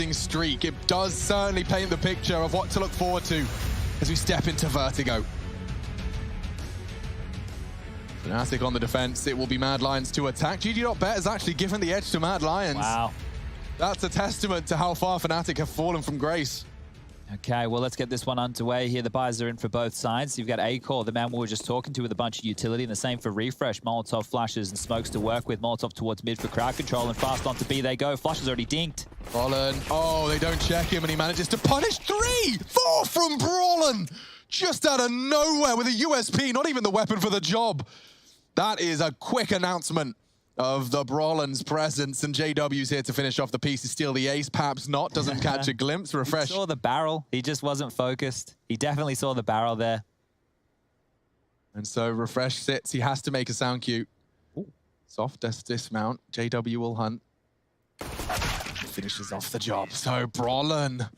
losing streak. It does certainly paint the picture of what to look forward to as we step into Vertigo. Fnatic on the defense. It will be Mad Lions to attack. GG.bet has actually given the edge to Mad Lions. Wow. That's a testament to how far Fnatic have fallen from grace. Okay, well, let's get this one underway here. The buys are in for both sides. You've got Acor, the man we were just talking to, with a bunch of utility, and the same for Refresh. Molotov, flashes, and smokes to work with. Molotov towards mid for crowd control, and fast on to B they go. Flash is already dinked. Brollan, oh, they don't check him, and he manages to punish 3-4 from Brollan. Just out of nowhere with a USP, not even the weapon for the job. That is a quick announcement of the Brollan's presence, and JW's here to finish off the piece to steal the ace. Perhaps not, doesn't catch a glimpse. Refresh. He saw the barrel. He just wasn't focused. He definitely saw the barrel there. And so Refresh sits. He has to make a sound cue. Ooh. Soft dismount. JW will hunt. Finishes off the job. So Brollan,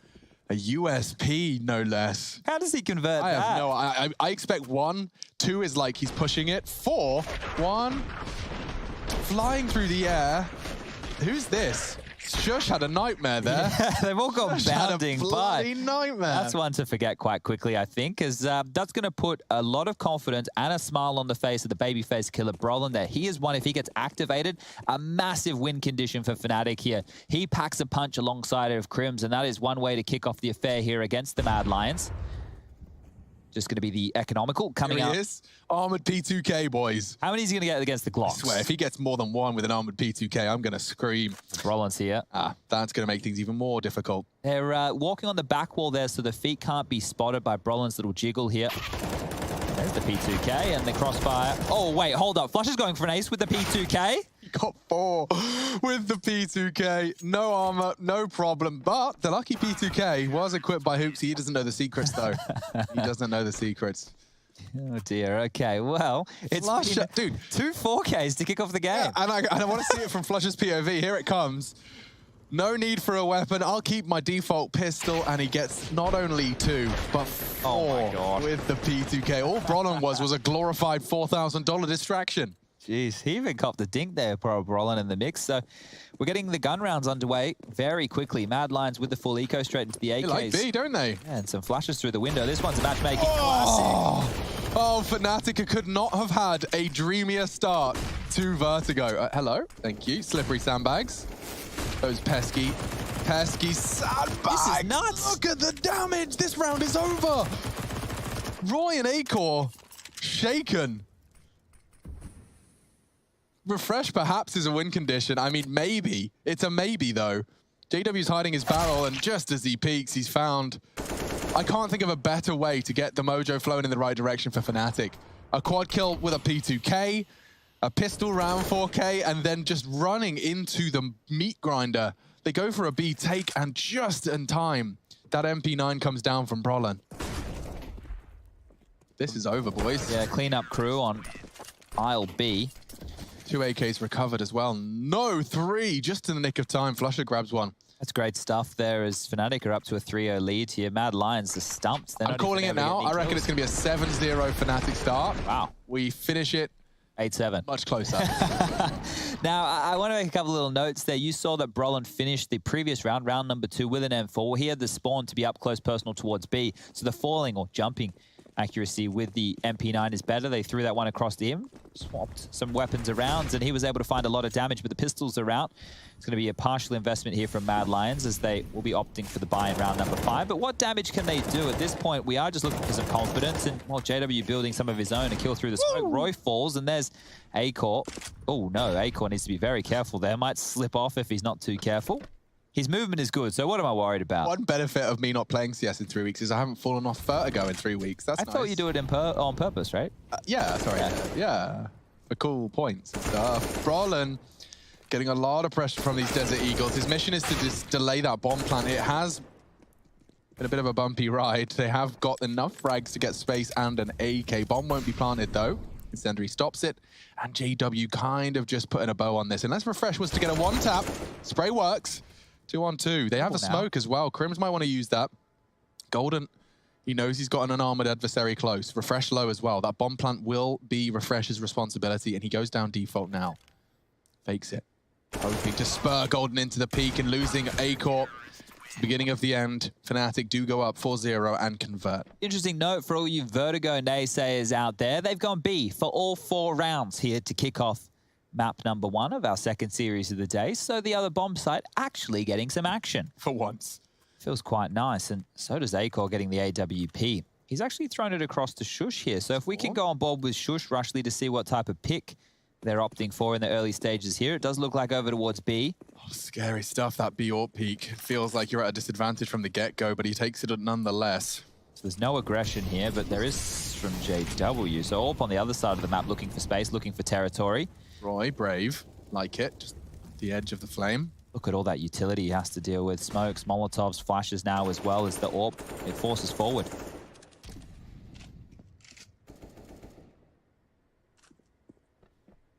a USP, no less. How does he convert that? I have no... I expect 1. 2 is like he's pushing it. 4. 1... Flying through the air. Who's this? Shush had a nightmare there. Yeah, they've all gone bounding by. Nightmare. That's one to forget quite quickly, I think, because that's going to put a lot of confidence and a smile on the face of the babyface killer Brollan there. He is one, if he gets activated, a massive win condition for Fnatic here. He packs a punch alongside of Crims, and that is one way to kick off the affair here against the Mad Lions. Just going to be the economical coming here up. He is. Armored P2K, boys. How many is he going to get against the Glocks? I swear, if he gets more than 1 with an Armored P2K, I'm going to scream. Brollan's here. That's going to make things even more difficult. They're walking on the back wall there, so the feet can't be spotted by Brollan's little jiggle here. There's the P2K and the crossfire. Oh, wait, hold up. Flush is going for an ace with the P2K. He got 4 with the P2K. No armor, no problem. But the lucky P2K was equipped by Hoops. He doesn't know the secrets, though. He doesn't know the secrets. Oh, dear. Okay, well, it's been, dude, 2 4Ks to kick off the game. Yeah, and I want to see it from Flush's POV. Here it comes. No need for a weapon. I'll keep my default pistol, and he gets not only 2, but 4 with the P2K. All Brollan was a glorified $4,000 distraction. Jeez, he even copped the dink there, Brollan in the mix. So we're getting the gun rounds underway very quickly. Mad Lions with the full eco straight into the AKs. They like B, don't they? Yeah, and some flashes through the window. This one's a matchmaking classic. Oh, Fnatic could not have had a dreamier start to Vertigo. Hello, thank you. Slippery sandbags. Those pesky sandbags. This is nuts. Look at the damage. This round is over. Roy and Acor shaken. Refresh perhaps is a win condition. I mean, maybe. It's a maybe, though. JW's hiding his barrel, and just as he peeks, he's found... I can't think of a better way to get the mojo flowing in the right direction for Fnatic. A quad kill with a P2K, a pistol round 4K, and then just running into the meat grinder. They go for a B take, and just in time, that MP9 comes down from Brollan. This is over, boys. Yeah, cleanup crew on aisle B. 2 AKs recovered as well. No, 3, just in the nick of time. Flusher grabs 1. That's great stuff there as Fnatic are up to a 3-0 lead here. Mad Lions are stumped. I'm calling it now. I reckon it's going to be a 7-0 Fnatic start. Wow. We finish it 8-7. much closer. Now, I want to make a couple of little notes there. You saw that Brollan finished the previous round, round number 2, with an M4. He had the spawn to be up close personal towards B. So the falling or jumping accuracy with the MP9 is better. They threw that one across to him, swapped some weapons around, and he was able to find a lot of damage, but the pistols are out. It's going to be a partial investment here from Mad Lions as they will be opting for the buy in round number 5. But what damage can they do? At this point, we are just looking for some confidence, and, well, JW building some of his own to kill through the smoke. Roy falls, and there's Acor. Oh, no, Acor needs to be very careful there. Might slip off if he's not too careful. His movement is good, so what am I worried about? One benefit of me not playing CS in 3 weeks is I haven't fallen off Vertigo in 3 weeks. That's nice. I thought you do it on purpose, right? Yeah, sorry. Yeah. For cool points and stuff. Brollan getting a lot of pressure from these Desert Eagles. His mission is to just delay that bomb plant. It has been a bit of a bumpy ride. They have got enough frags to get space and an AK. Bomb won't be planted, though. Incendiary stops it, and JW kind of just putting a bow on this. Unless Refresh was to get a one-tap, spray works. 2-on-2. They have a smoke as well. Crims might want to use that. Golden, he knows he's got an unarmored adversary close. Refresh low as well. That bomb plant will be Refresh's responsibility, and he goes down default now. Fakes it. Hoping to spur Golden into the peak and losing Acor. Beginning of the end, Fnatic do go up 4-0 and convert. Interesting note for all you Vertigo naysayers out there. They've gone B for all 4 rounds here to kick off map number 1 of our second series of the day. So the other bomb site actually getting some action. For once. Feels quite nice. And so does Acor getting the AWP. He's actually thrown it across to Shush here. So if we can go on board with Shush, Rushley, to see what type of pick they're opting for in the early stages here. It does look like over towards B. Oh, scary stuff, that B AWP peak. Feels like you're at a disadvantage from the get-go, but he takes it nonetheless. So there's no aggression here, but there is from JW. So AWP on the other side of the map, looking for space, looking for territory. Roy, brave, like it, just the edge of the flame. Look at all that utility he has to deal with. Smokes, Molotovs, flashes now as well as the AWP. It forces forward.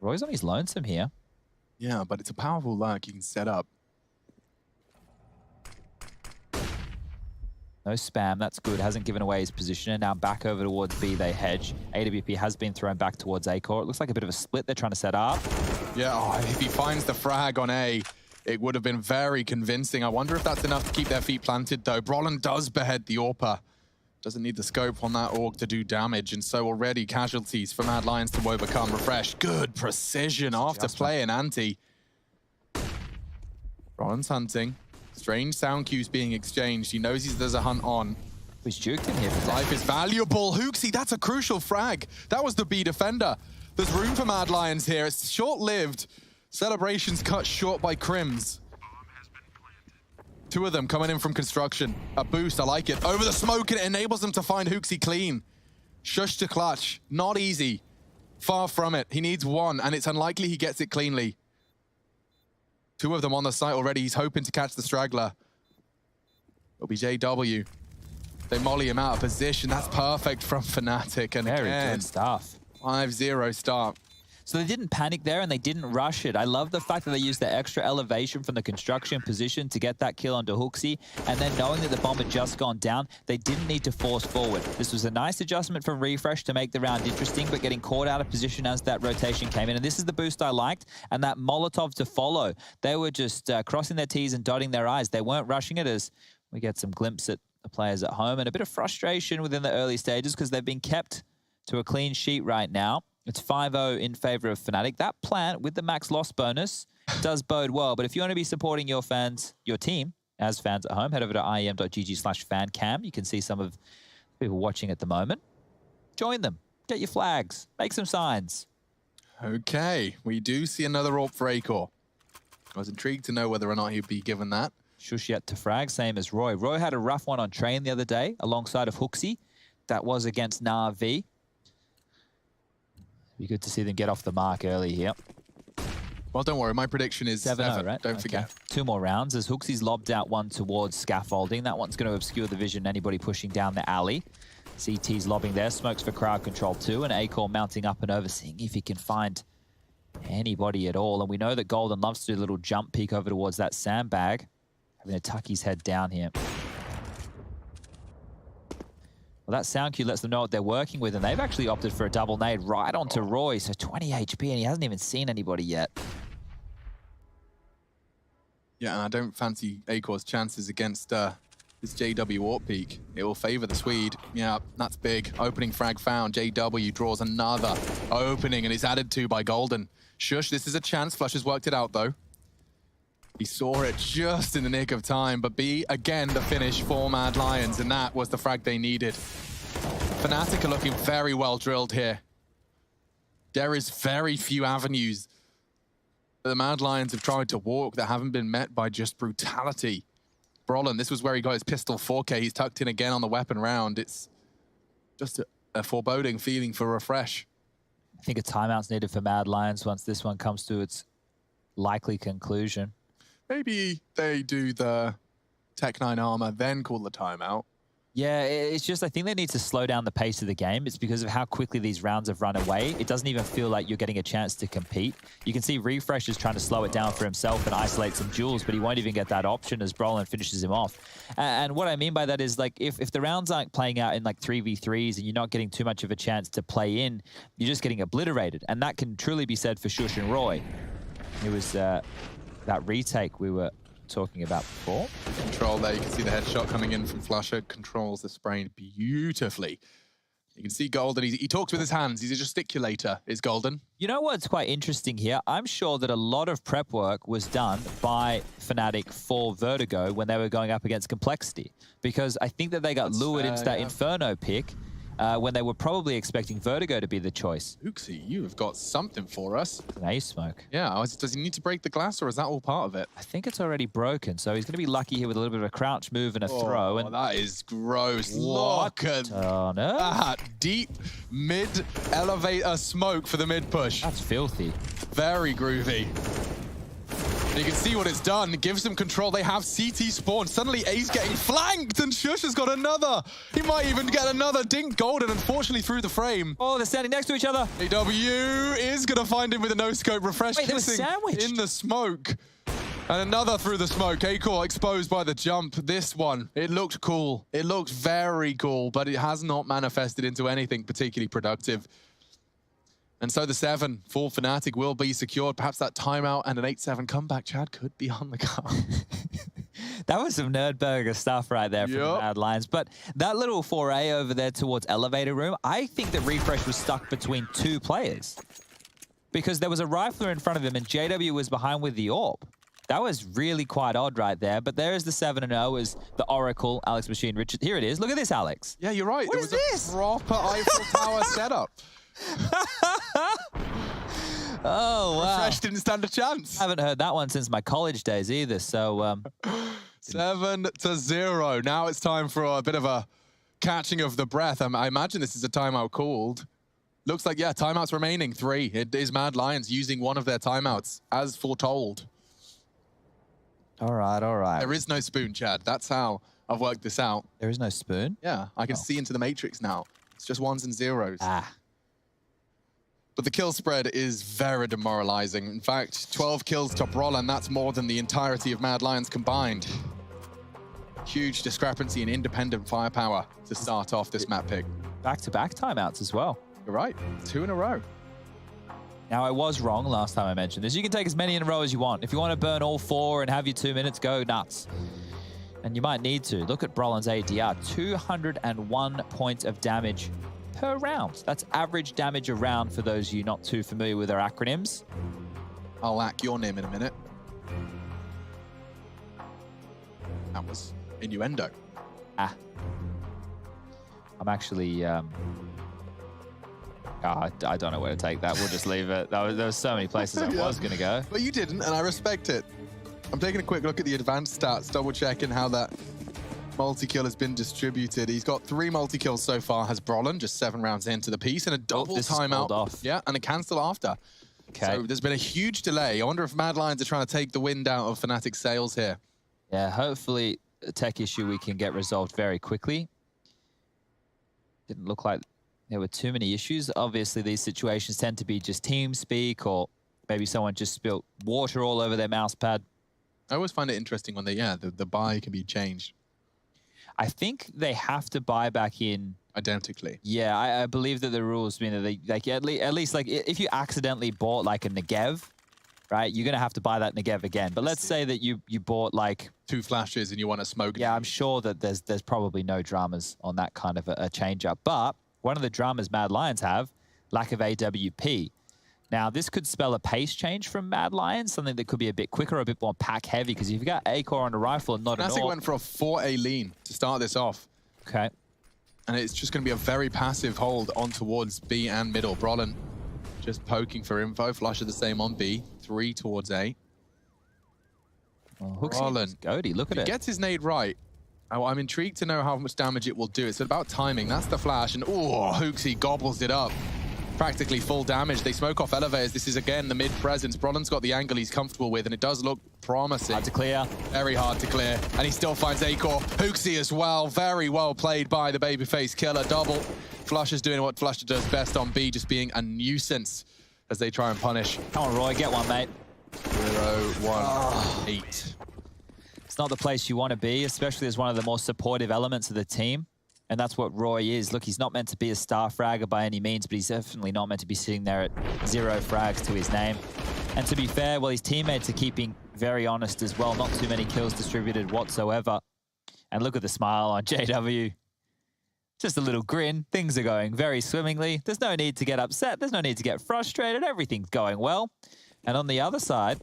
Roy's on his lonesome here. Yeah, but it's a powerful lurk you can set up. No spam, that's good. Hasn't given away his position. And now back over towards B, they hedge. AWP has been thrown back towards Acor. It looks like a bit of a split they're trying to set up. Yeah, oh, if he finds the frag on A, it would have been very convincing. I wonder if that's enough to keep their feet planted, though. Brolin does behead the AWPer. Doesn't need the scope on that AUG to do damage, and so already casualties for Mad Lions to overcome. Refresh, good precision after playing anti. Brolin's hunting. Strange sound cues being exchanged. He knows there's a hunt on. He's juked him here. Life is valuable. Hooksy, that's a crucial frag. That was the B defender. There's room for Mad Lions here. It's short-lived. Celebrations cut short by Crims. 2 of them coming in from construction. A boost, I like it. Over the smoke, and it enables them to find Hooksy clean. Shush to clutch. Not easy. Far from it. He needs 1, and it's unlikely he gets it cleanly. 2 of them on the site already. He's hoping to catch the straggler. It'll be JW. They molly him out of position. That's perfect from Fnatic. And very again, good stuff. 5-0 start. So they didn't panic there and they didn't rush it. I love the fact that they used the extra elevation from the construction position to get that kill onto Hooksy. And then knowing that the bomb had just gone down, they didn't need to force forward. This was a nice adjustment from Refresh to make the round interesting, but getting caught out of position as that rotation came in. And this is the boost I liked. And that Molotov to follow. They were just crossing their T's and dotting their I's. They weren't rushing it, as we get some glimpse at the players at home. And a bit of frustration within the early stages because they've been kept to a clean sheet right now. It's 5-0 in favor of Fnatic. That plant with the max loss bonus does bode well. But if you want to be supporting your fans, your team, as fans at home, head over to IEM.gg/fancam. You can see some of the people watching at the moment. Join them. Get your flags. Make some signs. Okay, we do see another AWP for Acor. I was intrigued to know whether or not he'd be given that. Shush yet to frag, same as Roy. Roy had a rough one on Train the other day alongside of Hooksy. That was against Na'Vi. Be good to see them get off the mark early here. Well, don't worry. My prediction is 7-0, right? Don't forget. 2 more rounds as Hooksy's lobbed out one towards scaffolding. That one's going to obscure the vision. Anybody pushing down the alley. CT's lobbing there. Smokes for crowd control too. And Acor mounting up and over, seeing if he can find anybody at all. And we know that Golden loves to do a little jump peek over towards that sandbag. Having to tuck his head down here. Well, that sound cue lets them know what they're working with, and they've actually opted for a double nade right onto Roy, so 20 HP, and he hasn't even seen anybody yet. Yeah, and I don't fancy Acor's chances against this JW AWP peak. It will favor the Swede. Yeah, that's big. Opening frag found. JW draws another opening, and it's added to by Golden. Shush, this is a chance. Flush has worked it out, though. He saw it just in the nick of time, but B, again, the finish for Mad Lions, and that was the frag they needed. Fnatic are looking very well drilled here. There is very few avenues that the Mad Lions have tried to walk that haven't been met by just brutality. Brolin, this was where he got his pistol 4K. He's tucked in again on the weapon round. It's just a foreboding feeling for Refresh. I think a timeout's needed for Mad Lions once this one comes to its likely conclusion. Maybe they do the Tech 9 armor, then call the timeout. Yeah, it's just I think they need to slow down the pace of the game. It's because of how quickly these rounds have run away. It doesn't even feel like you're getting a chance to compete. You can see Refresh is trying to slow it down for himself and isolate some duels, but he won't even get that option as Brolin finishes him off. And what I mean by that is, like, if the rounds aren't playing out in like 3v3s and you're not getting too much of a chance to play in, you're just getting obliterated. And that can truly be said for Shush and Roy. It was that retake we were talking about before. Control there, you can see the headshot coming in from Flusher. Controls the spraying beautifully. You can see Golden, he talks with his hands. He's a gesticulator, is Golden. You know what's quite interesting here? I'm sure that a lot of prep work was done by Fnatic for Vertigo when they were going up against Complexity. Because I think that they got lured into that Inferno pick when they were probably expecting Vertigo to be the choice. Uxie, you have got something for us. An ace smoke. Yeah, does he need to break the glass or is that all part of it? I think it's already broken, so he's going to be lucky here with a little bit of a crouch move and a throw. And that is gross. Look at that deep mid elevator smoke for the mid push. That's filthy. Very groovy. And you can see what it's done. It gives them control. They have CT spawn. Suddenly A's getting flanked and Shush has got another. He might even get another dink. Golden, unfortunately, through the frame. Oh, they're standing next to each other. AW is going to find him with a no-scope refresh. Wait, they were sandwiched. In the smoke. And another through the smoke. Acor exposed by the jump. This one, it looked cool. It looked very cool, but it has not manifested into anything particularly productive. And so the 7 for Fnatic will be secured. Perhaps that timeout and an 8-7 comeback, Chad, could be on the card. That was some Nerdburger stuff right there from the Mad Lions. But that little foray over there towards elevator room, I think that Refresh was stuck between 2 players. Because there was a rifler in front of him and JW was behind with the AWP. That was really quite odd right there. But there is the 7-0 as the Oracle, Alex Machine Richard. Here it is. Look at this, Alex. Yeah, you're right. What is this? A proper Eiffel Tower setup. Oh, wow. Refresh didn't stand a chance. I haven't heard that one since my college days either, so... 7-0. Now it's time for a bit of a catching of the breath. I imagine this is a timeout called. Looks like, yeah, timeouts remaining. 3. It is Mad Lions using one of their timeouts, as foretold. All right, all right. There is no spoon, Chad. That's how I've worked this out. There is no spoon? Yeah, I can see into the matrix now. It's just 1s and 0s. Ah. But the kill spread is very demoralizing. In fact, 12 kills to Brollan, that's more than the entirety of Mad Lions combined. Huge discrepancy in independent firepower to start off this map pick. Back-to-back timeouts as well. You're right, 2 in a row. Now, I was wrong last time I mentioned this. You can take as many in a row as you want. If you want to burn all 4 and have your 2 minutes, go nuts. And you might need to. Look at Brollan's ADR, 201 points of damage per round. That's average damage a round for those of you not too familiar with our acronyms. I'll lack your name in a minute. That was innuendo. Ah. I'm actually... I don't know where to take that. We'll just leave it. There was so many places I was going to go. But you didn't, and I respect it. I'm taking a quick look at the advanced stats, double-checking how that multi-kill has been distributed. He's got 3 multi-kills so far, has Brollan, just 7 rounds into the piece, and a double timeout. Off. Yeah, and a cancel after. Okay. So there's been a huge delay. I wonder if Mad Lions are trying to take the wind out of Fnatic's sails here. Yeah, hopefully a tech issue we can get resolved very quickly. Didn't look like there were too many issues. Obviously, these situations tend to be just team speak, or maybe someone just spilt water all over their mouse pad. I always find it interesting when the buy can be changed. I think they have to buy back in identically. Yeah, I believe that the rules mean that they like at least like if you accidentally bought like a Negev, right, you're gonna have to buy that Negev again. But let's say that you bought like 2 flashes and you want to smoke. Yeah, I'm sure that there's probably no dramas on that kind of a change up. But one of the dramas Mad Lions have, lack of AWP. Now, this could spell a pace change from Mad Lions, something that could be a bit quicker, a bit more pack heavy, because if you've got Acor on a rifle and not an AWP... Fnatic went for a 4A lean to start this off. Okay. And it's just going to be a very passive hold on towards B and middle. Brollan just poking for info. Flusher the same on B. 3 towards A. Oh, Brollan. Goaty, look at it. Gets his nade right. Oh, I'm intrigued to know how much damage it will do. It's about timing. That's the flash. And oh, Hooksy gobbles it up. Practically full damage. They smoke off elevators. This is, again, the mid-presence. Brollan's got the angle he's comfortable with, and it does look promising. Hard to clear. Very hard to clear. And he still finds Acor. Hooksy as well. Very well played by the babyface killer. Double. Flusher's doing what Flusher does best on B, just being a nuisance as they try and punish. Come on, Roy. Get one, mate. 0-1, 8. It's not the place you want to be, especially as one of the more supportive elements of the team. And that's what Roy is. Look, he's not meant to be a star fragger by any means, but he's definitely not meant to be sitting there at 0 frags to his name. And to be fair, well, his teammates are keeping very honest as well. Not too many kills distributed whatsoever. And look at the smile on JW. Just a little grin. Things are going very swimmingly. There's no need to get upset. There's no need to get frustrated. Everything's going well. And on the other side,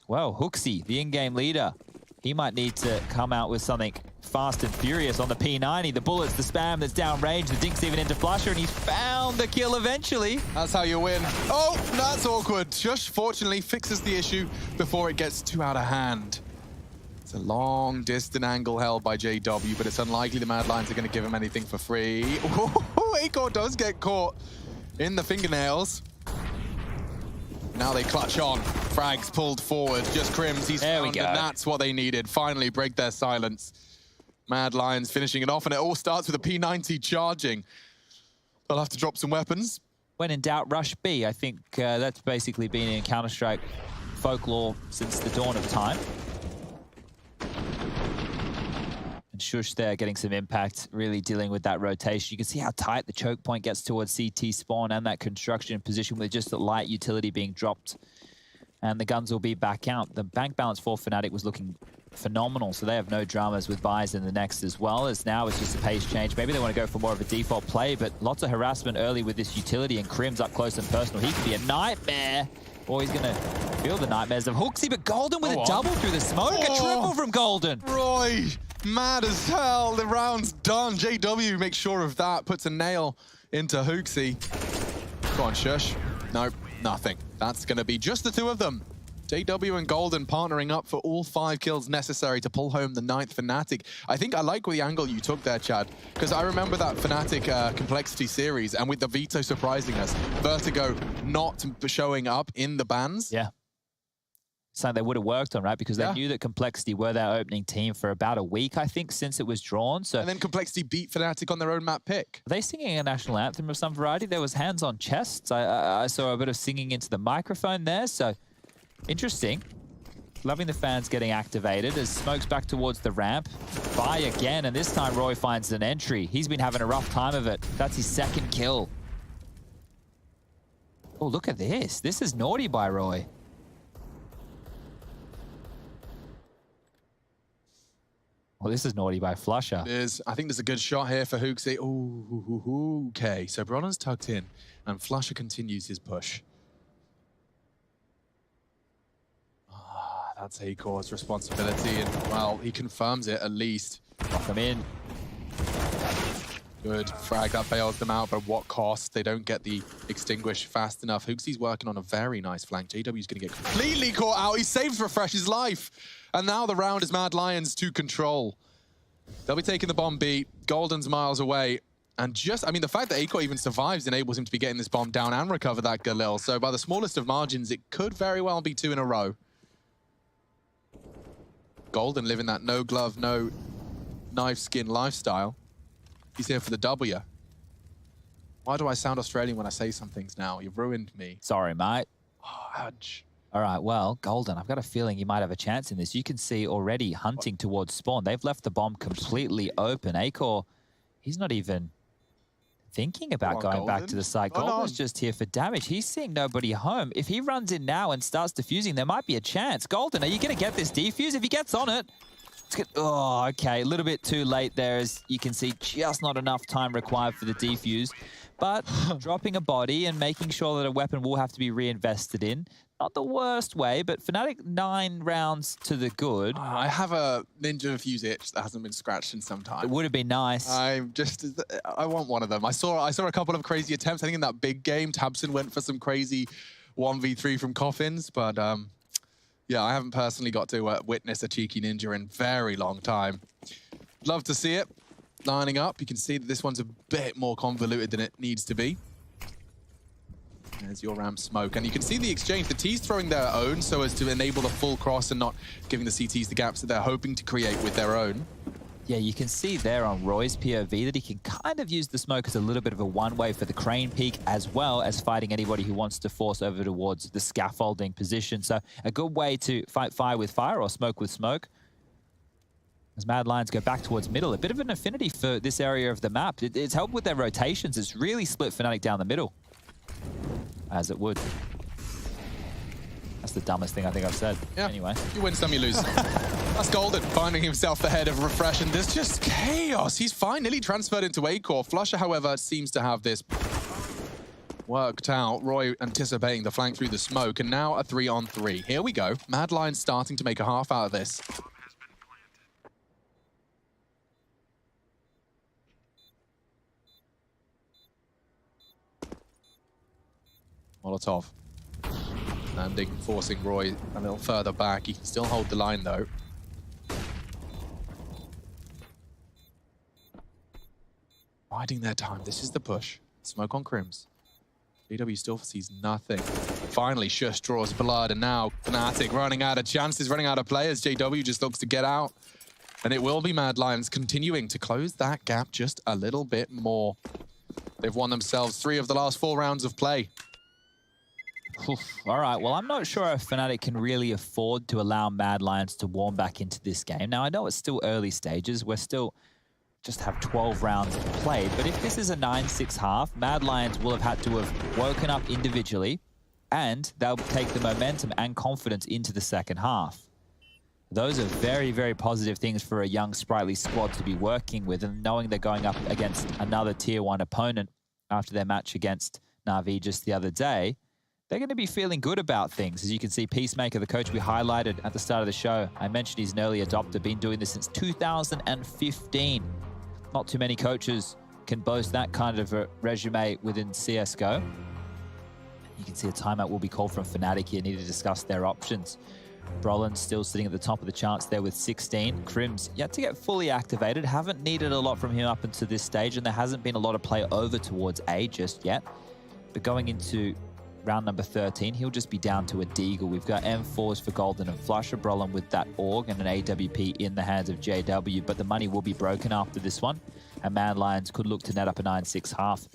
well, Hooksy, the in-game leader, he might need to come out with something fast and furious on the P90. The bullets, the spam that's downrange, the dinks even into Flusher, and he's found the kill eventually. That's how you win. Oh, that's awkward. Shush, fortunately, fixes the issue before it gets too out of hand. It's a long, distant angle held by JW, but it's unlikely the Mad Lions are going to give him anything for free. Oh, Acor does get caught in the fingernails. Now they clutch on. Frags pulled forward. Just Crims. He's found, and that's what they needed. Finally break their silence. Mad Lions finishing it off, and it all starts with a P90 charging. They'll have to drop some weapons. When in doubt, rush B. I think that's basically been in Counter-Strike folklore since the dawn of time. And Shush there getting some impact, really dealing with that rotation. You can see how tight the choke point gets towards CT spawn and that construction position with just the light utility being dropped. And the guns will be back out. The bank balance for Fnatic was looking phenomenal, so they have no dramas with buys in the next as well, as now it's just a pace change. Maybe they want to go for more of a default play, but lots of harassment early with this utility, and Crims up close and personal. He could be a nightmare. Or he's going to feel the nightmares of Hooksy, but Golden with a double through the smoke. A triple from Golden. Roy, mad as hell. The round's done. JW makes sure of that, puts a nail into Hooksy. Go on, Shush. Nope, nothing. That's going to be just the two of them. JW and Golden partnering up for all 5 kills necessary to pull home the 9th Fnatic. I think I like the angle you took there, Chad, because I remember that Fnatic Complexity series, and with the veto surprising us, Vertigo not showing up in the bans. Yeah. Something they would have worked on, right? Because they knew that Complexity were their opening team for about a week, I think, since it was drawn. So, and then Complexity beat Fnatic on their own map pick. Are they singing a national anthem of some variety? There was hands on chests. I saw a bit of singing into the microphone there, so interesting. Loving the fans getting activated as Smoke's back towards the ramp. Buy again, and this time Roy finds an entry. He's been having a rough time of it. That's his 2nd kill. Oh, look at this. This is naughty by Roy. Well, this is naughty by Flusher. It is. I think there's a good shot here for Hooksy. Ooh, okay. So Bronner's tucked in, and Flusher continues his push. That's Acor's responsibility, and, well, he confirms it at least. Lock him in. Good frag, that bails them out, but what cost? They don't get the extinguish fast enough. Hooksy's working on a very nice flank. JW's going to get completely caught out. He saves Refresh's life. And now the round is Mad Lions to control. They'll be taking the bomb beat. Golden's miles away. And just, I mean, the fact that Acor even survives enables him to be getting this bomb down and recover that Galil. So by the smallest of margins, it could very well be 2 in a row. Golden living that no glove, no knife skin lifestyle. He's here for the W. Why do I sound Australian when I say some things now? You've ruined me. Sorry, mate. Oh, ouch. All right, well, Golden, I've got a feeling you might have a chance in this. You can see already hunting towards spawn. They've left the bomb completely open. Acor, he's not even thinking about going back to the site. Golden's just here for damage. He's seeing nobody home. If he runs in now and starts defusing, there might be a chance. Golden, are you going to get this defuse? If he gets on it, it's good. Oh, okay. A little bit too late there, as you can see, just not enough time required for the defuse. But dropping a body and making sure that a weapon will have to be reinvested in. Not the worst way, but Fnatic 9 rounds to the good. I have a Ninja Fuse itch that hasn't been scratched in some time. It would have been nice. I want one of them. I saw a couple of crazy attempts. I think in that big game, Tabson went for some crazy 1v3 from coffins, but yeah, I haven't personally got to witness a cheeky Ninja in a very long time. Love to see it. Lining up, you can see that this one's a bit more convoluted than it needs to be. There's your ramp smoke, and you can see the exchange. The T's throwing their own so as to enable the full cross and not giving the CTs the gaps that they're hoping to create with their own. Yeah, you can see there on Roy's POV that he can kind of use the smoke as a little bit of a one-way for the crane peak, as well as fighting anybody who wants to force over towards the scaffolding position. So a good way to fight fire with fire or smoke with smoke. As Mad Lions go back towards middle, a bit of an affinity for this area of the map. It's helped with their rotations. It's really split Fnatic down the middle. As it would. That's the dumbest thing I think I've said. Yeah. Anyway. You win some, you lose. That's Golden finding himself ahead of Refresh, and there's just chaos. He's fine, nearly transferred into A-Core. Flusher, however, seems to have this worked out. Roy anticipating the flank through the smoke, and now a 3-on-3. Here we go. Mad Lions starting to make a half out of this. Molotov. Landing, forcing Roy a little further back. He can still hold the line, though. Biding their time. This is the push. Smoke on Crims. JW still sees nothing. Finally, Shush draws blood, and now Fnatic running out of chances, running out of players. JW just looks to get out. And it will be Mad Lions continuing to close that gap just a little bit more. They've won themselves 3 of the last 4 rounds of play. Oof. All right, well, I'm not sure if Fnatic can really afford to allow Mad Lions to warm back into this game. Now, I know it's still early stages. We're still just have 12 rounds played. But if this is a 9-6 half, Mad Lions will have had to have woken up individually, and they'll take the momentum and confidence into the second half. Those are very, very positive things for a young, sprightly squad to be working with, and knowing they're going up against another Tier 1 opponent after their match against Na'Vi just the other day. They're going to be feeling good about things. As you can see, Peacemaker, the coach we highlighted at the start of the show, I mentioned he's an early adopter, been doing this since 2015. Not too many coaches can boast that kind of a resume within CSGO. You can see a timeout will be called from Fnatic here, need to discuss their options. Brolin still sitting at the top of the charts there with 16. Crims yet to get fully activated, haven't needed a lot from him up until this stage, and there hasn't been a lot of play over towards A just yet. But going into round number 13, he'll just be down to a Deagle. We've got M4s for Golden and Flusher, Brolin with that AUG and an AWP in the hands of JW, but the money will be broken after this one, and Mad Lions could look to net up a 9-6 half.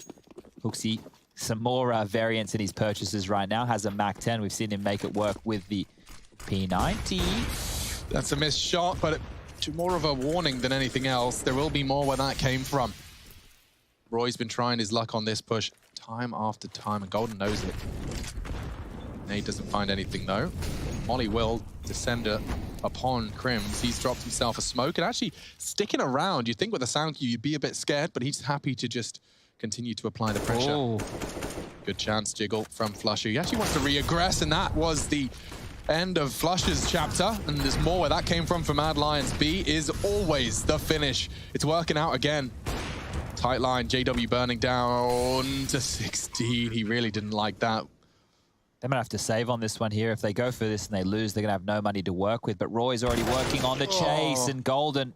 Hooksy, some more variance in his purchases right now, has a MAC-10. We've seen him make it work with the P90. That's a missed shot, but more of a warning than anything else. There will be more where that came from. Roy's been trying his luck on this push time after time, and Golden knows it. Nate doesn't find anything, though. Molly will descend upon Crims. He's dropped himself a smoke, and actually sticking around. You'd think with a sound cue, you'd be a bit scared, but he's happy to just continue to apply the pressure. Oh. Good chance jiggle from Flusher. He actually wants to re-aggress, and that was the end of Flusher's chapter, and there's more where that came from for Mad Lions. B is always the finish. It's working out again. Tight line, JW burning down to 16. He really didn't like that. They might have to save on this one here. If they go for this and they lose, they're going to have no money to work with. But Roy's already working on the chase, and Golden.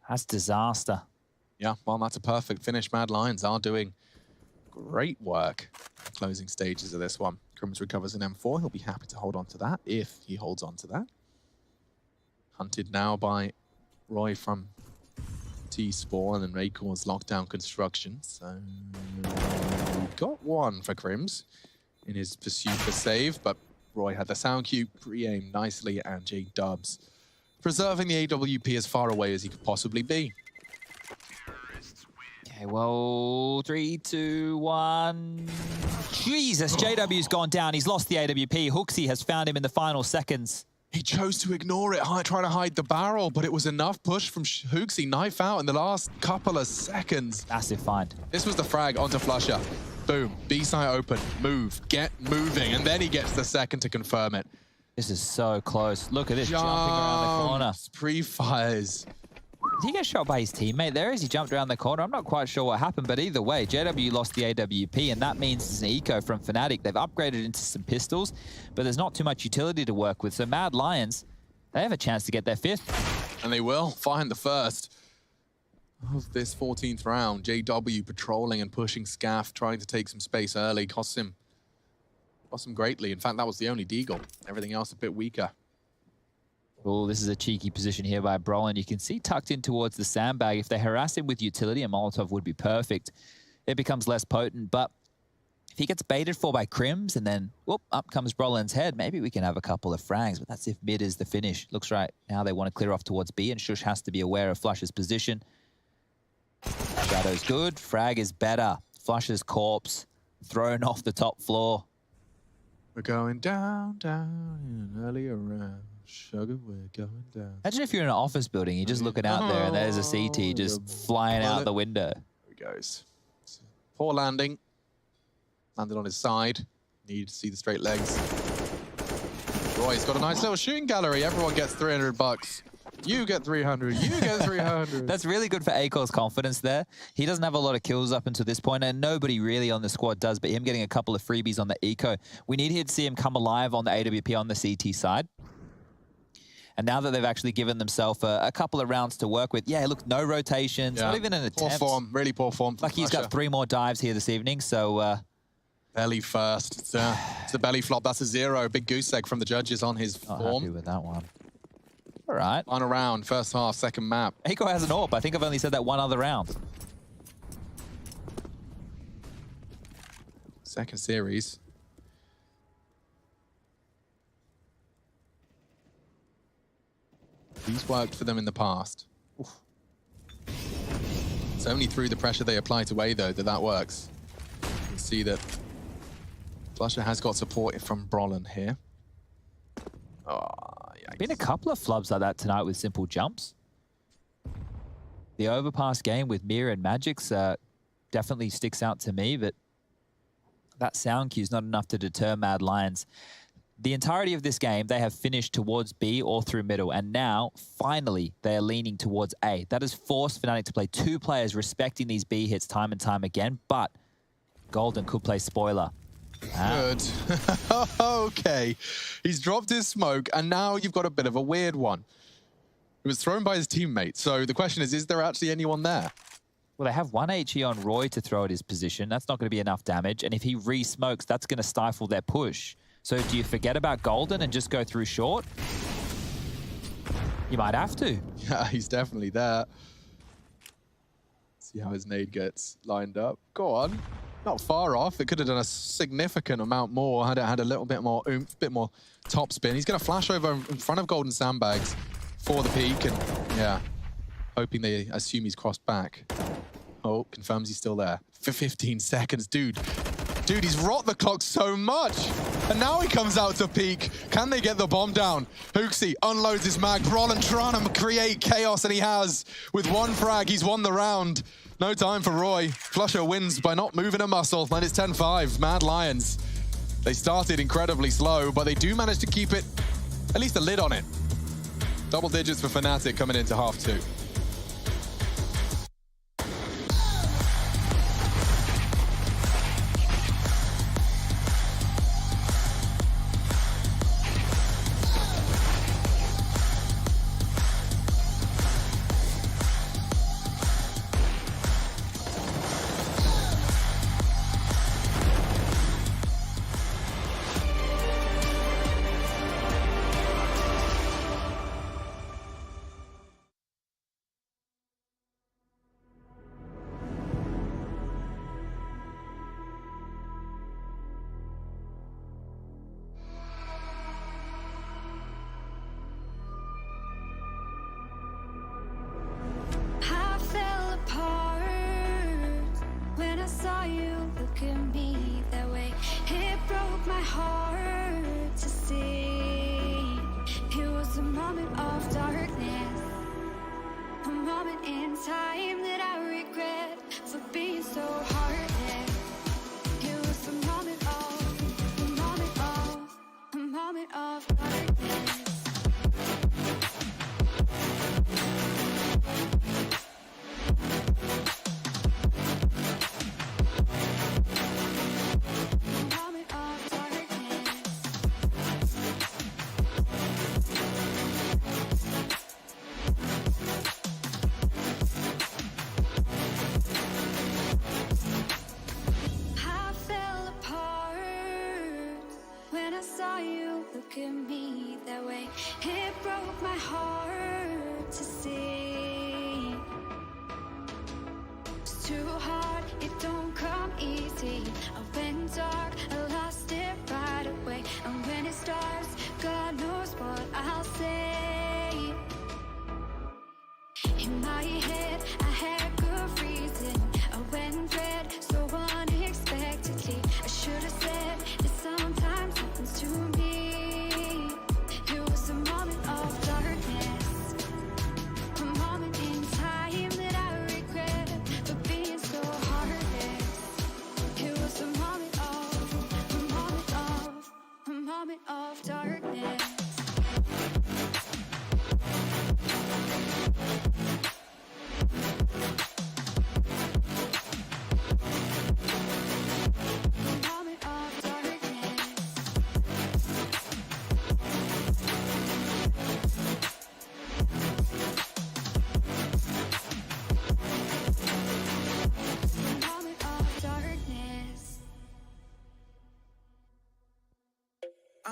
That's disaster. Yeah, well, that's a perfect finish. Mad Lions are doing great work. Closing stages of this one. Crims recovers an M4. He'll be happy to hold on to that if he holds on to that. Hunted now by Roy from T-Spawn and Raycor's lockdown construction. So got one for Crims in his pursuit for save, but Roy had the sound cue pre-aimed nicely, and J-Dubs preserving the AWP as far away as he could possibly be. Okay, well, 3, 2, 1. Jesus, JW's gone down. He's lost the AWP. Hooksy has found him in the final seconds. He chose to ignore it, trying to hide the barrel, but it was enough push from Hooksy. Knife out in the last couple of seconds. Massive find. This was the frag onto Flusher. Boom, B-side open, move, get moving, and then he gets the second to confirm it. This is so close. Look at this, jumping around the corner. Pre-fires. Did he get shot by his teammate there as he jumped around the corner? I'm not quite sure what happened, but either way, JW lost the AWP, and that means it's an eco from Fnatic. They've upgraded into some pistols, but there's not too much utility to work with. So Mad Lions, they have a chance to get their 5th. And they will find the first of this 14th round. JW patrolling and pushing Scaff, trying to take some space early, cost him greatly. In fact, that was the only deagle. Everything else a bit weaker. Oh, this is a cheeky position here by Brolin. You can see tucked in towards the sandbag. If they harass him with utility, a Molotov would be perfect. It becomes less potent, but if he gets baited for by Crims and then, whoop, up comes Brolin's head, maybe we can have a couple of frags, but that's if mid is the finish. Looks right now they want to clear off towards B, and Shush has to be aware of Flusher's position. Shadow's good. Frag is better. Flusher's corpse thrown off the top floor. We're going down, down in an early around. Sugar, we're going down. Imagine if you're in an office building, you're just looking out there and there's a CT just flying out the window. There he goes. Poor landing. Landed on his side. Need to see the straight legs. Roy's got a nice little shooting gallery. Everyone gets $300. You get 300. You get 300. That's really good for Akor's confidence there. He doesn't have a lot of kills up until this point, and nobody really on the squad does, but him getting a couple of freebies on the eco. We need to see him come alive on the AWP on the CT side. And now that they've actually given themselves a couple of rounds to work with, yeah, look, no rotations, not even an attempt. Poor form, really poor form. Like he's got 3 more dives here this evening, so... belly first. It's a belly flop. That's a 0. Big goose egg from the judges on his not form. Happy with that one. All right. On a round, first half, second map. Akor has an AWP. I think I've only said that one other round. Second series. These worked for them in the past. Oof. It's only through the pressure they apply to A, though, that works. You can see that Flusher has got support from Brolin here. Oh, yikes. Been a couple of flubs like that tonight with simple jumps. The overpass game with Mira and Magix definitely sticks out to me, but that sound cue is not enough to deter Mad Lions. The entirety of this game, they have finished towards B or through middle, and now, finally, they are leaning towards A. That has forced Fnatic to play 2 players respecting these B hits time and time again, but Golden could play spoiler. Good. Okay. He's dropped his smoke, and now you've got a bit of a weird one. It was thrown by his teammate, so the question is there actually anyone there? Well, they have 1 HE on Roy to throw at his position. That's not going to be enough damage, and if he re-smokes, that's going to stifle their push. So do you forget about Golden and just go through short? You might have to. Yeah, he's definitely there. See how his nade gets lined up. Go on. Not far off. It could have done a significant amount more. Had a little bit more oomph, bit more top spin. He's going to flash over in front of Golden Sandbags for the peak. And yeah, hoping they assume he's crossed back. Oh, confirms he's still there. For 15 seconds. Dude, he's rocked the clock so much. And now he comes out to peak. Can they get the bomb down? Hooksy unloads his mag. Brolin trying to create chaos, and he has. With 1 frag, he's won the round. No time for Roy. Flusher wins by not moving a muscle, and it's 10-5. Mad Lions. They started incredibly slow, but they do manage to keep it, at least a lid on it. Double digits for Fnatic coming into half 2.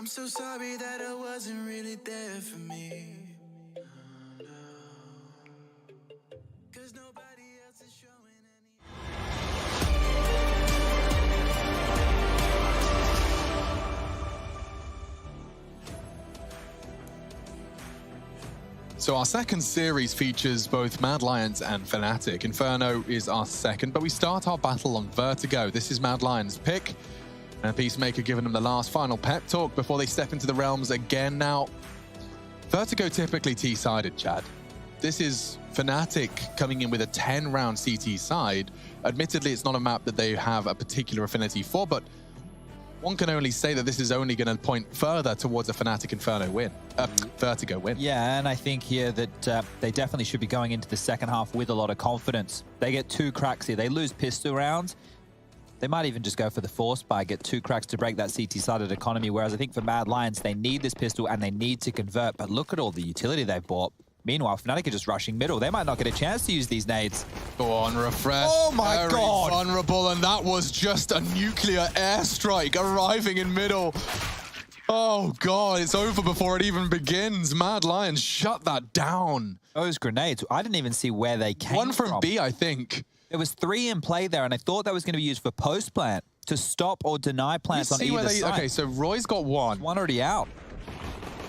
I'm so sorry that I wasn't really there for me. Oh, no. 'Cause nobody else is showing any. So our second series features both Mad Lions and Fnatic. Inferno is our second, but we start our battle on Vertigo. This is Mad Lions' pick, and Peacemaker giving them the last final pep talk before they step into the realms again. Now, Vertigo typically T-sided, Chad. This is Fnatic coming in with a 10-round CT side. Admittedly, it's not a map that they have a particular affinity for, but one can only say that this is only going to point further towards a Fnatic Inferno win, Vertigo win. Yeah, and I think here that they definitely should be going into the second half with a lot of confidence. They get 2 cracks here. They lose pistol rounds. They might even just go for the force buy, get 2 cracks to break that CT-sided economy, whereas I think for Mad Lions, they need this pistol and they need to convert. But look at all the utility they've bought. Meanwhile, Fnatic are just rushing middle. They might not get a chance to use these nades. Go on, Refresh. Oh my Very God. vulnerable, and that was just a nuclear airstrike arriving in middle. Oh God, it's over before it even begins. Mad Lions shut that down. Those grenades, I didn't even see where they came One from B, I think. There was 3 in play there, and I thought that was going to be used for post-plant to stop or deny plants on either side. Okay, so Roy's got one. One already out.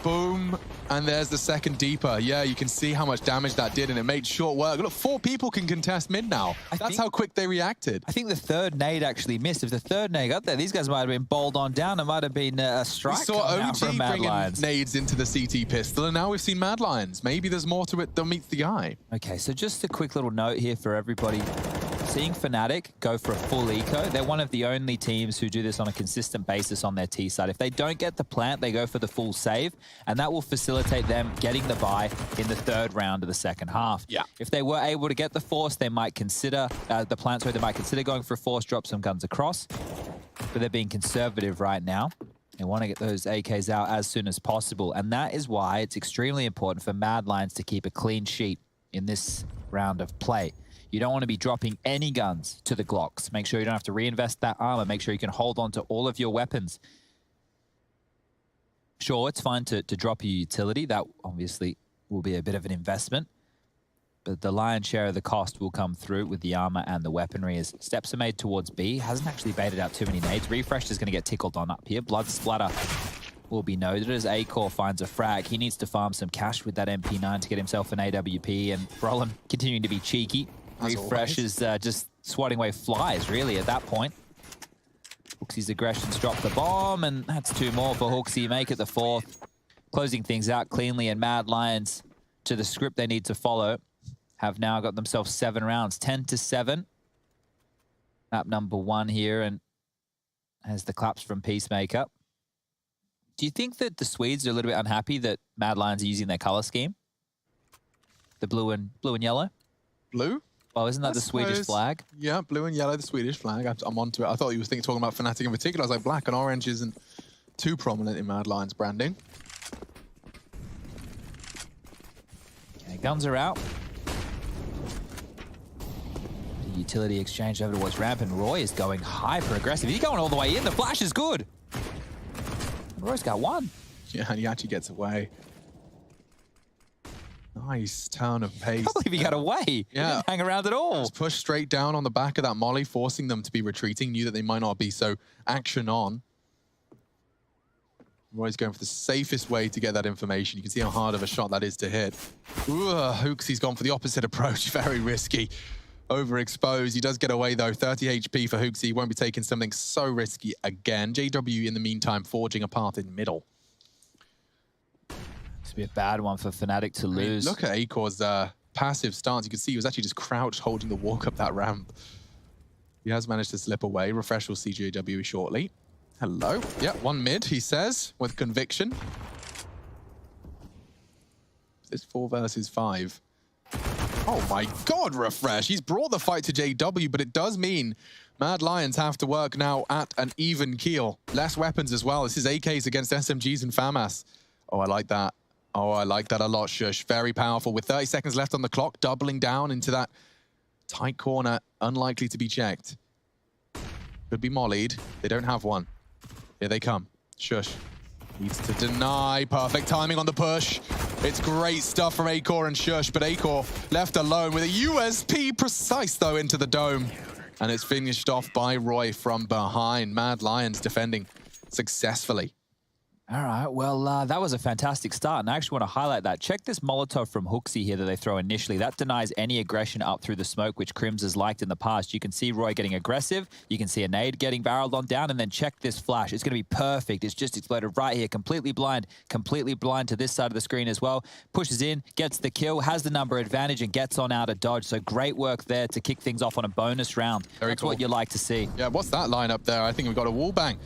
Boom. And there's the second deeper. Yeah, you can see how much damage that did, and it made short work. Look, 4 people can contest mid now. That's how quick they reacted. I think the third nade actually missed. If the third nade got there, these guys might have been bowled on down. It might have been a strike. We saw coming out from OG Mad bringing Lions. nades into the CT pistol, and now we've seen Mad Lions. Maybe there's more to it than meets the eye. Okay, so just a quick little note here for everybody. Seeing Fnatic go for a full eco, they're one of the only teams who do this on a consistent basis on their T side. If they don't get the plant, they go for the full save, and that will facilitate them getting the buy in the 3rd round of the second half. Yeah. If they were able to get the force, they might consider the plant, sorry, they might consider going for a force, drop some guns across, but they're being conservative right now. They want to get those AKs out as soon as possible, and that is why it's extremely important for Mad Lions to keep a clean sheet in this round of play. You don't want to be dropping any guns to the Glocks. Make sure you don't have to reinvest that armor. Make sure you can hold on to all of your weapons. Sure, it's fine to drop your utility. That obviously will be a bit of an investment. But the lion's share of the cost will come through with the armor and the weaponry as steps are made towards B. Hasn't actually baited out too many nades. Refresh is going to get tickled on up here. Blood splatter will be noted as A-Core finds a frag. He needs to farm some cash with that MP9 to get himself an AWP, and Brolin continuing to be cheeky. Refresh is just swatting away flies, really, at that point. Hooksy's aggressions drop the bomb, and that's 2 more for Hooksy. Make it the 4th. Closing things out cleanly, and Mad Lions, to the script they need to follow, have now got themselves 7 rounds, 10-7. Map number 1 here, and has the claps from Peacemaker. Do you think that the Swedes are a little bit unhappy that Mad Lions are using their color scheme? The blue and yellow? Blue? Oh, isn't that the Swedish flag? Yeah, blue and yellow, the Swedish flag. I'm onto it. I thought you were talking about Fnatic in particular. I was like, black and orange isn't too prominent in Mad Lions branding. Okay, guns are out. The utility exchange over towards ramp, and Roy is going hyper aggressive. He's going all the way in. The flash is good. Roy's got 1. Yeah, and he actually gets away. Nice turn of pace. I can't believe he got away. Yeah. He didn't hang around at all. Just pushed straight down on the back of that molly, forcing them to be retreating. Knew that they might not be so action on. Roy's going for the safest way to get that information. You can see how hard of a shot that is to hit. Hooksy's gone for the opposite approach. Very risky. Overexposed. He does get away, though. 30 HP for Hooksy. He won't be taking something so risky again. JW, in the meantime, forging a path in middle. This would be a bad one for Fnatic to lose. Look at A-Core's passive stance. You can see he was actually just crouched, holding the walk up that ramp. He has managed to slip away. Refresh will see JW shortly. Hello. Yeah, 1 mid, he says, with conviction. It's 4 versus 5. Oh my God, Refresh. He's brought the fight to JW, but it does mean Mad Lions have to work now at an even keel. Less weapons as well. This is AKs against SMGs and FAMAS. Oh, I like that. Oh, I like that a lot, Shush. Very powerful. With 30 seconds left on the clock, doubling down into that tight corner, unlikely to be checked. Could be mollied. They don't have one. Here they come. Shush. Needs to deny. Perfect timing on the push. It's great stuff from Acor and Shush, but Acor left alone with a USP precise, though, into the dome. And it's finished off by Roy from behind. Mad Lions defending successfully. All right, well, that was a fantastic start, and I actually want to highlight that. Check this Molotov from Hooksy here that they throw initially. That denies any aggression up through the smoke, which Crims has liked in the past. You can see Roy getting aggressive. You can see a nade getting barreled on down, and then check this flash. It's going to be perfect. It's just exploded right here, completely blind to this side of the screen as well. Pushes in, gets the kill, has the number advantage, and gets on out of dodge. So great work there to kick things off on a bonus round. Very That's cool. what you like to see. Yeah, what's that lineup there? I think we've got a wall bang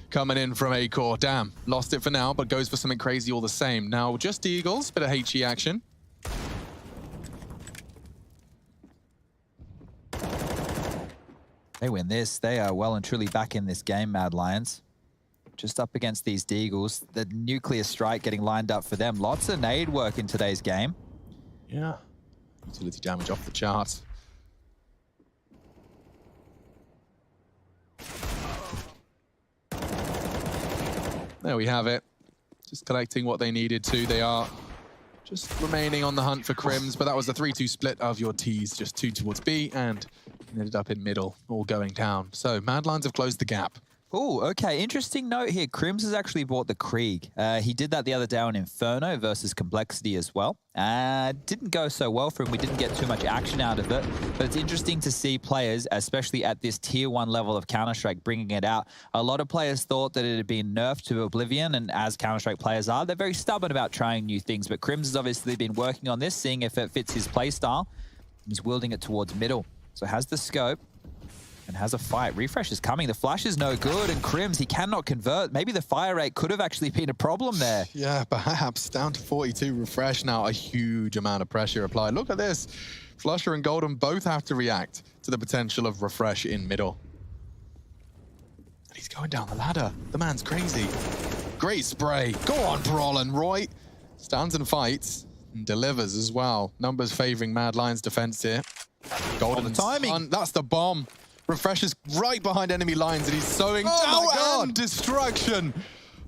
coming in from Acor. Damn, lost it for now, but goes for something crazy all the same. Now, just Eagles, bit of HE action. They win this. They are well and truly back in this game, Mad Lions. Just up against these Deagles. The nuclear strike getting lined up for them. Lots of nade work in today's game. Yeah. Utility damage off the chart. There we have it. Just collecting what they needed to. They are just remaining on the hunt for Crims, but that was a 3-2 split of your Ts. Just 2 towards B and ended up in middle, all going down. So Mad Lions have closed the gap. Oh, okay. Interesting note here. Crims has actually bought the Krieg. He did that the other day on Inferno versus Complexity as well. Didn't go so well for him. We didn't get too much action out of it. But it's interesting to see players, especially at this tier 1 level of Counter-Strike, bringing it out. A lot of players thought that it had been nerfed to oblivion, and as Counter-Strike players are, they're very stubborn about trying new things. But Crims has obviously been working on this, seeing if it fits his playstyle. He's wielding it towards middle. So has the scope. And has a fight. Refresh is coming. The flash is no good. And Crims, he cannot convert. Maybe the fire rate could have actually been a problem there. Yeah, perhaps. Down to 42 refresh now. A huge amount of pressure applied. Look at this. Flusher and Golden both have to react to the potential of refresh in middle. And he's going down the ladder. The man's crazy. Great spray. Go on, Brolin. Roy stands and fights and delivers as well. Numbers favoring Mad Lions defense here. Golden the timing. That's the bomb. Refreshes right behind enemy lines, and he's sowing down and destruction.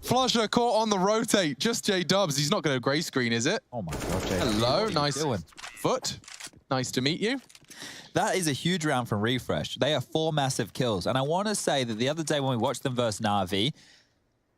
Flusher caught on the rotate. Just J-Dubs. He's not going to gray screen, is it? Oh my God, Jay. Hello, nice foot. Nice to meet you. That is a huge round from Refresh. They are 4 massive kills. And I want to say that the other day when we watched them versus Na'Vi,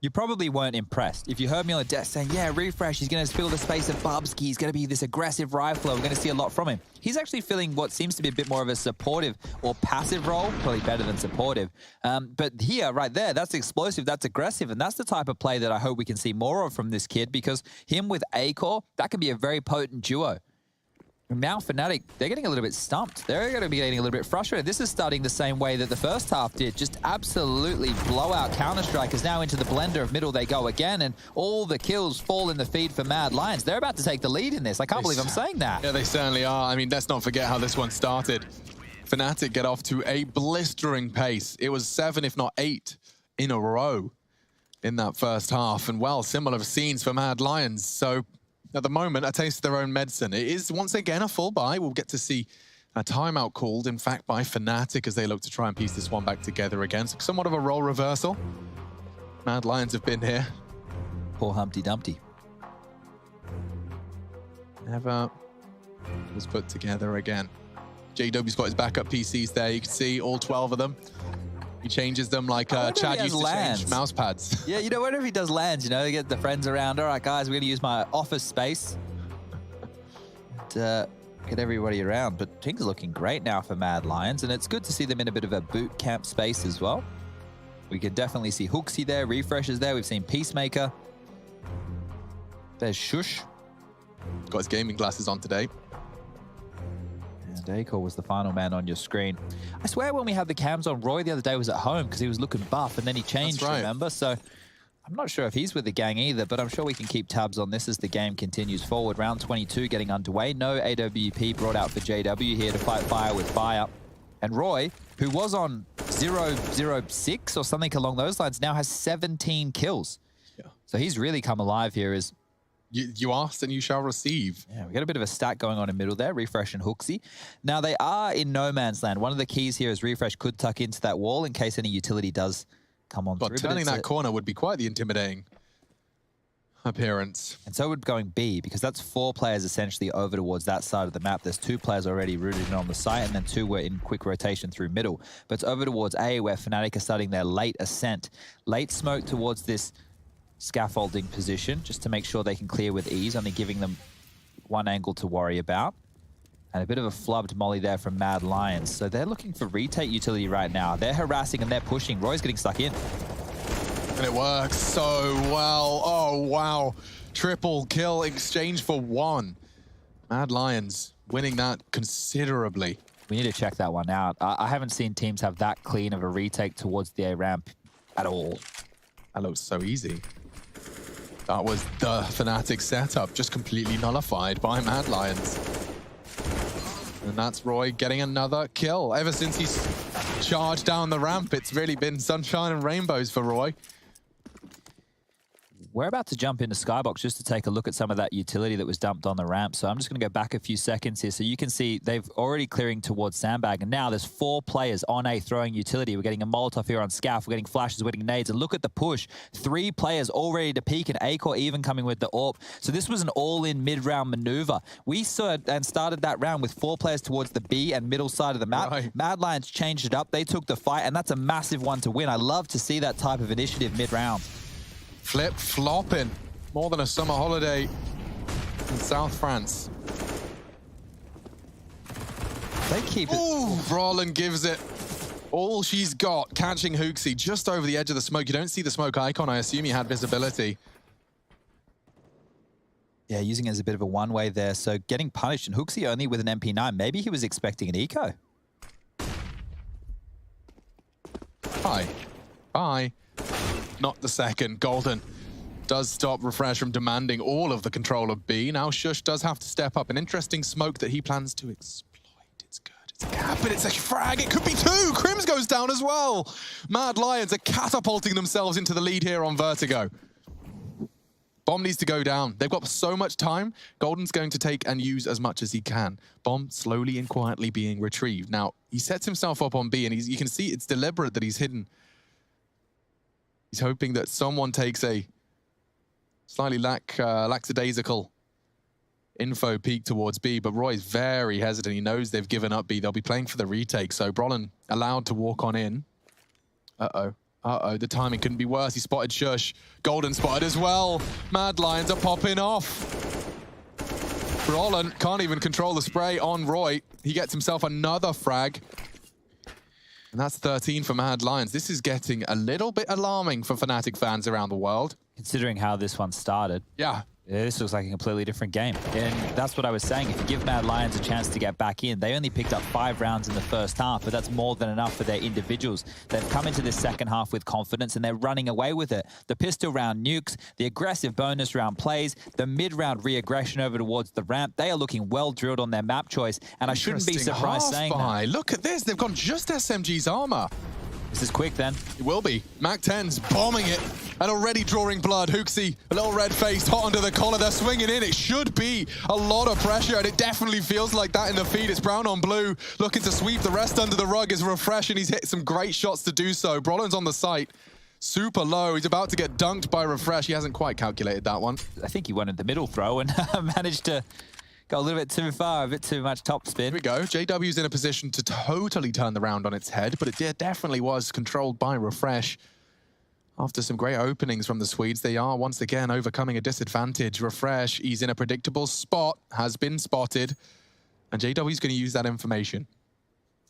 you probably weren't impressed. If you heard me on the desk saying, yeah, Refresh, he's going to fill the space of Bubsky, he's going to be this aggressive rifler, we're going to see a lot from him. He's actually filling what seems to be a bit more of a supportive or passive role, probably better than supportive. But here, right there, that's explosive, that's aggressive, and that's the type of play that I hope we can see more of from this kid, because him with Acor, that can be a very potent duo. Now Fnatic, they're getting a little bit stumped. They're going to be getting a little bit frustrated. This is starting the same way that the first half did. Just absolutely blowout Counter-Strike is now into the blender of middle they go again, and all the kills fall in the feed for Mad Lions. They're about to take the lead in this. I can't believe I'm saying that. Yeah, they certainly are. I mean, let's not forget how this one started. Fnatic get off to a blistering pace. It was 7, if not 8, in a row in that first half. And, well, similar scenes for Mad Lions. So at the moment, a taste of their own medicine. It is, once again, a full buy. We'll get to see a timeout called, in fact, by Fnatic as they look to try and piece this one back together again. So somewhat of a role reversal. Mad Lions have been here. Poor Humpty Dumpty. Never was put together again. JW's got his backup PCs there. You can see all 12 of them. He changes them like Chad used to change mouse pads. Yeah, you know, whenever he does lands, you know, they get the friends around. All right, guys, we're going to use my office space to get everybody around. But things are looking great now for Mad Lions, and it's good to see them in a bit of a boot camp space as well. We can definitely see Hooksy there, Refreshers there. We've seen Peacemaker. There's Shush. Got his gaming glasses on today. And Acor was the final man on your screen. I swear when we had the cams on, Roy the other day was at home because he was looking buff, and then he changed, right. Remember? So I'm not sure if he's with the gang either, but I'm sure we can keep tabs on this as the game continues forward. Round 22 getting underway. No AWP brought out for JW here to fight fire with fire. And Roy, who was on 0-0-6 or something along those lines, now has 17 kills. Yeah. So he's really come alive here. You asked and you shall receive. Yeah, we got a bit of a stack going on in middle there, Refresh and Hooksy. Now, they are in no man's land. One of the keys here is Refresh could tuck into that wall in case any utility does come on through. Turning that corner would be quite the intimidating appearance. And so we're going B, because that's 4 players essentially over towards that side of the map. There's 2 players already rooted in on the site, and then 2 were in quick rotation through middle. But it's over towards A, where Fnatic are starting their late ascent. Late smoke towards this scaffolding position, just to make sure they can clear with ease, only giving them 1 angle to worry about. And a bit of a flubbed molly there from Mad Lions. So they're looking for retake utility right now. They're harassing and they're pushing. Roy's getting stuck in. And it works so well. Oh, wow. Triple kill exchange for 1. Mad Lions winning that considerably. We need to check that one out. I haven't seen teams have that clean of a retake towards the A ramp at all. That looks so easy. That was the Fnatic setup, just completely nullified by Mad Lions. And that's Roy getting another kill. Ever since he's charged down the ramp, it's really been sunshine and rainbows for Roy. We're about to jump into Skybox just to take a look at some of that utility that was dumped on the ramp. So I'm just going to go back a few seconds here. So you can see they've already clearing towards Sandbag. And now there's 4 players on A throwing utility. We're getting a Molotov here on Scaff. We're getting flashes, we're getting nades. And look at the push. 3 players all ready to peek, and A-Core even coming with the AWP. So this was an all-in mid-round maneuver. We saw and started that round with 4 players towards the B and middle side of the map. Right. Mad Lions changed it up. They took the fight, and that's a massive one to win. I love to see that type of initiative mid-round. Flip-flopping. More than a summer holiday in South France. They keep it. Ooh, Brolin gives it all she's got, catching Hooksy just over the edge of the smoke. You don't see the smoke icon. I assume he had visibility. Yeah, using it as a bit of a one-way there. So getting punished, and Hooksy only with an MP9. Maybe he was expecting an eco. Bye. Bye. Not the second. Golden does stop Refresh from demanding all of the control of B. Now Shush does have to step up. An interesting smoke that he plans to exploit. It's good. It's a gap, but it's a frag. It could be 2. Crims goes down as well. Mad Lions are catapulting themselves into the lead here on Vertigo. Bomb needs to go down. They've got so much time. Golden's going to take and use as much as he can. Bomb slowly and quietly being retrieved. Now, he sets himself up on B, and you can see it's deliberate that he's hidden. He's hoping that someone takes a slightly lackadaisical info peek towards B, but Roy's very hesitant. He knows they've given up B. They'll be playing for the retake, so Brolin allowed to walk on in. Uh-oh. Uh-oh, the timing couldn't be worse. He spotted Shush. Golden spotted as well. Mad Lions are popping off. Brolin can't even control the spray on Roy. He gets himself another frag. And that's 13 for Mad Lions. This is getting a little bit alarming for Fnatic fans around the world. Considering how this one started. Yeah. This looks like a completely different game. And that's what I was saying. If you give Mad Lions a chance to get back in, they only picked up 5 rounds in the first half, but that's more than enough for their individuals. They've come into this second half with confidence, and they're running away with it. The pistol round nukes, the aggressive bonus round plays, the mid-round re-aggression over towards the ramp. They are looking well drilled on their map choice, and I shouldn't be surprised saying that. Look at this. They've gone just SMG's armor. This is quick then. It will be. Mac 10's bombing it and already drawing blood. Hooksy, a little red face, hot under the collar. They're swinging in. It should be a lot of pressure, and it definitely feels like that in the feed. It's brown on blue, looking to sweep the rest under the rug. Is Refresh, and he's hit some great shots to do so. Brolin's on the site, super low. He's about to get dunked by Refresh. He hasn't quite calculated that one. I think he wanted the middle throw and managed to go a little bit too far, a bit too much top spin. Here we go. JW's in a position to totally turn the round on its head, but it definitely was controlled by Refresh. After some great openings from the Swedes, they are once again overcoming a disadvantage. Refresh, he's in a predictable spot, has been spotted, and JW's going to use that information.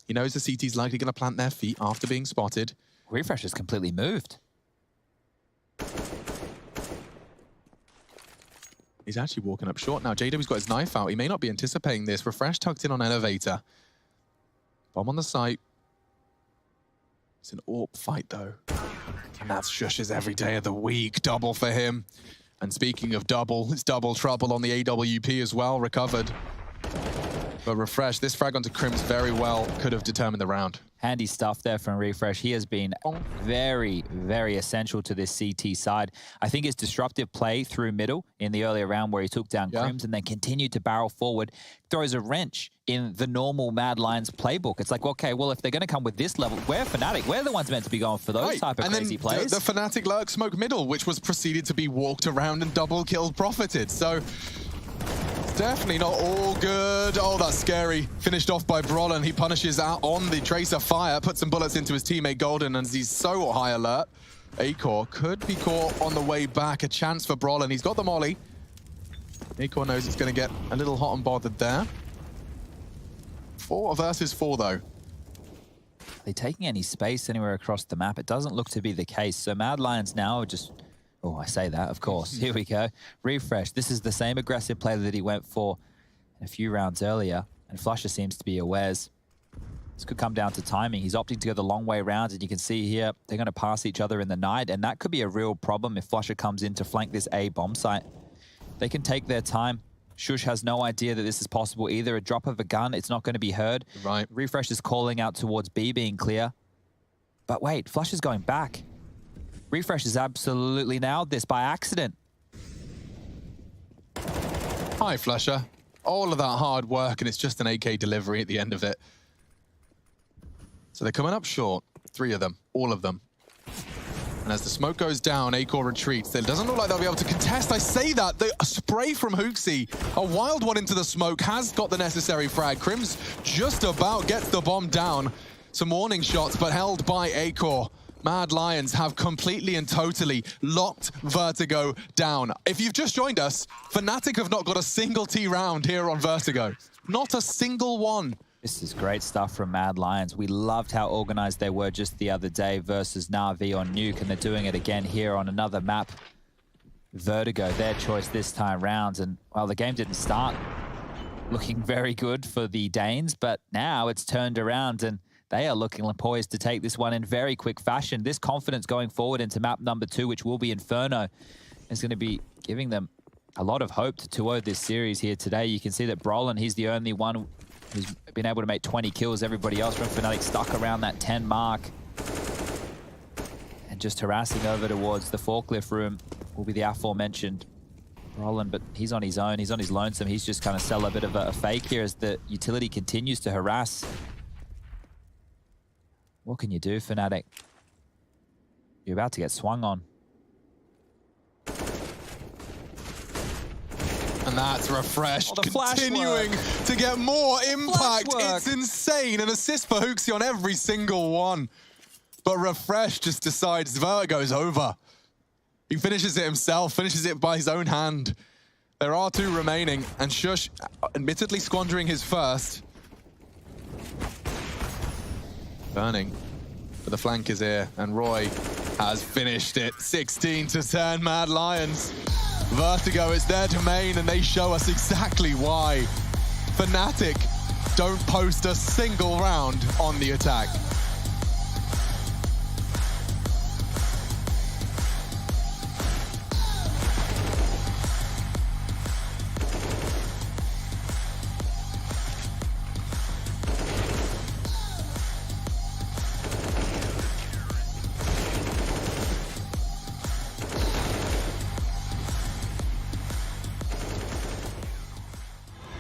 He knows the CT's likely going to plant their feet after being spotted. Refresh has completely moved. He's actually walking up short now. JW's got his knife out. He may not be anticipating this. Refresh tucked in on elevator. Bomb on the site. It's an AWP fight, though. And that's Shush's every day of the week. Double for him. And speaking of double, it's double trouble on the AWP as well. Recovered. But Refresh, this frag onto Crims very well could have determined the round. Handy stuff there from Refresh. He has been very, very essential to this CT side. I think his disruptive play through middle in the earlier round where he took down Crims and then continued to barrel forward throws a wrench in the normal Mad Lions playbook. It's like, okay, well, if they're going to come with this level, we're Fnatic. We're the ones meant to be going for those type of crazy plays. The Fnatic lurk smoke middle, which was proceeded to be walked around and double killed profited. So definitely not all good. Oh, that's scary. Finished off by Brolin. He punishes out on the Tracer fire, puts some bullets into his teammate Golden, and he's so high alert. Acor could be caught on the way back. A chance for Brolin. He's got the molly. Acor knows it's going to get a little hot and bothered there. 4 versus 4, though. Are they taking any space anywhere across the map? It doesn't look to be the case. So Mad Lions now are just... Oh, I say that, of course. Here we go. Refresh. This is the same aggressive play that he went for a few rounds earlier, and Flusher seems to be awares. This could come down to timing. He's opting to go the long way around, and you can see here they're going to pass each other in the night, and that could be a real problem if Flusher comes in to flank this A bomb site. They can take their time. Shush has no idea that this is possible either. A drop of a gun, it's not going to be heard. Right. Refresh is calling out towards B being clear. But wait, Flusher's going back. Refresh has absolutely nailed this by accident. Hi, Flusher. All of that hard work, and it's just an AK delivery at the end of it. So they're coming up short. 3 of them. All of them. And as the smoke goes down, Acor retreats. It doesn't look like they'll be able to contest. I say that. The spray from Hooksy, a wild one into the smoke, has got the necessary frag. Crims just about gets the bomb down. Some warning shots, but held by Acor. Mad Lions have completely and totally locked Vertigo down. If you've just joined us, Fnatic have not got a single T round here on Vertigo. Not a single one. This is great stuff from Mad Lions. We loved how organized they were just the other day versus Na'Vi on Nuke, and they're doing it again here on another map. Vertigo, their choice this time round, and well, the game didn't start looking very good for the Danes, but now it's turned around and they are looking poised to take this one in very quick fashion. This confidence going forward into map number 2, which will be Inferno, is going to be giving them a lot of hope to 2-0 this series here today. You can see that Brolin, he's the only one who's been able to make 20 kills. Everybody else from Fnatic stuck around that 10 mark. And just harassing over towards the forklift room will be the aforementioned Brolin, but he's on his own. He's on his lonesome. He's just kind of sell a bit of a fake here as the utility continues to harass. What can you do, Fnatic? You're about to get swung on. And that's Refresh, Oh, continuing to get more impact. It's insane. An assist for Hooksy on every single one. But Refresh just decides Vertigo's over. He finishes it himself, finishes it by his own hand. There are 2 remaining, and Shush admittedly squandering his first. Burning, but the flank is here, and Roy has finished it. 16-10, Mad Lions. Vertigo is their domain, and they show us exactly why. Fnatic don't post a single round on the attack.